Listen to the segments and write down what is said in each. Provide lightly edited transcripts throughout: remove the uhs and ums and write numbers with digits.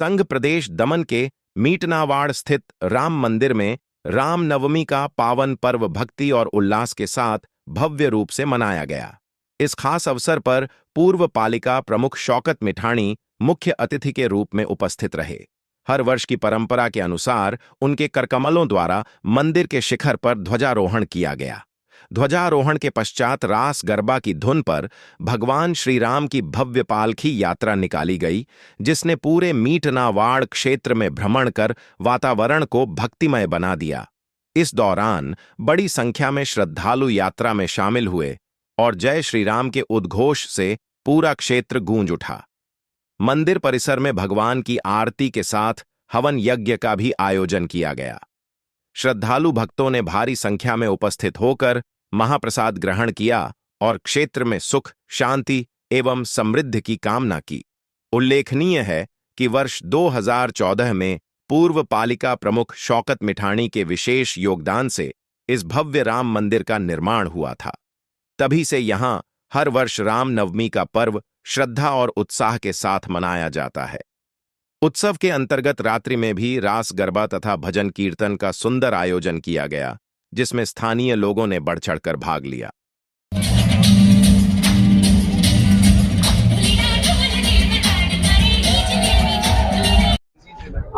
संघ प्रदेश दमन के मीटनावाड़ स्थित राम मंदिर में रामनवमी का पावन पर्व भक्ति और उल्लास के साथ भव्य रूप से मनाया गया। इस खास अवसर पर पूर्व पालिका प्रमुख शौकत मिठाणी मुख्य अतिथि के रूप में उपस्थित रहे। हर वर्ष की परंपरा के अनुसार उनके करकमलों द्वारा मंदिर के शिखर पर ध्वजारोहण किया गया। ध्वजारोहण के पश्चात रास गरबा की धुन पर भगवान श्री राम की भव्य पालकी यात्रा निकाली गई, जिसने पूरे मीटनावाड़ क्षेत्र में भ्रमण कर वातावरण को भक्तिमय बना दिया। इस दौरान बड़ी संख्या में श्रद्धालु यात्रा में शामिल हुए और जय श्री राम के उद्घोष से पूरा क्षेत्र गूंज उठा। मंदिर परिसर में भगवान की आरती के साथ हवन यज्ञ का भी आयोजन किया गया। श्रद्धालु भक्तों ने भारी संख्या में उपस्थित होकर महाप्रसाद ग्रहण किया और क्षेत्र में सुख, शांति एवं समृद्धि की कामना की। उल्लेखनीय है कि वर्ष 2014 में पूर्व पालिका प्रमुख शौकत मिठाणी के विशेष योगदान से इस भव्य राम मंदिर का निर्माण हुआ था। तभी से यहां हर वर्ष रामनवमी का पर्व श्रद्धा और उत्साह के साथ मनाया जाता है। उत्सव के अंतर्गत रात्रि में भी रास गरबा तथा भजन कीर्तन का सुंदर आयोजन किया गया, जिसमें स्थानीय लोगों ने बढ़ चढ़कर भाग लिया।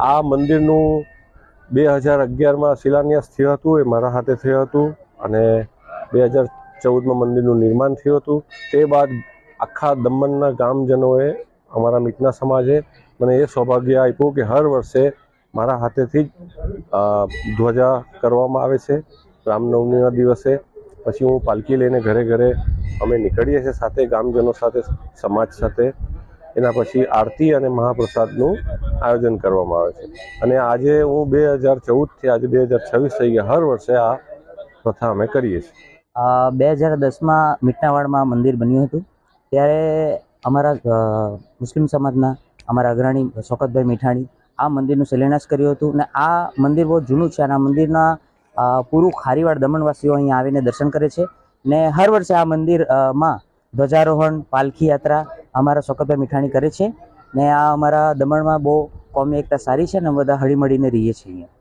आ मंदिरનું 2011માં શિલાન્યાસ થયો હતો, એ મારા હાથે થયો હતો અને 2014માં મંદિરનું નિર્માણ થયું હતું। તે બાદ આખા દમણના ગામજનોએ, અમારા મીટના સમાજે મને એ સૌભાગ્ય આપ્યું કે હર વર્ષે મારા હાથેથી જ ધ્વજા કરવામાં આવે છે રામનવમીના દિવસે। પછી હું પાલકી લઈને ઘરે ઘરે અમે નીકળીએ છીએ સાથે ગામજનો સાથે, સમાજ સાથે। એના પછી આરતી અને મહાપ્રસાદનું આયોજન કરવામાં આવે છે અને આજે હું 2014થી આજે 2026 થઈ ગયા, હર વર્ષે આ પ્રથા અમે કરીએ છીએ। 2010માં મીટનાવાડમાં મંદિર બન્યું હતું, ત્યારે અમારા મુસ્લિમ સમાજના અમારા અગ્રણી શૌકતભાઈ મિઠાણી આ મંદિરનું શિલાન્યાસ કર્યું હતું અને આ મંદિર બહુ જૂનું છે અને આ મંદિરના પૂરું ખારીવાડ દમણવાસીઓ અહીંયા આવીને દર્શન કરે છે ને હર વર્ષે આ મંદિરમાં ધ્વજારોહણ, પાલખી યાત્રા અમારા શૌકતભાઈ મિઠાણી કરે છે ને આ અમારા દમણમાં બહુ કોમી એકતા સારી છે ને બધા હળીમળીને રહીએ છીએ અહીંયા।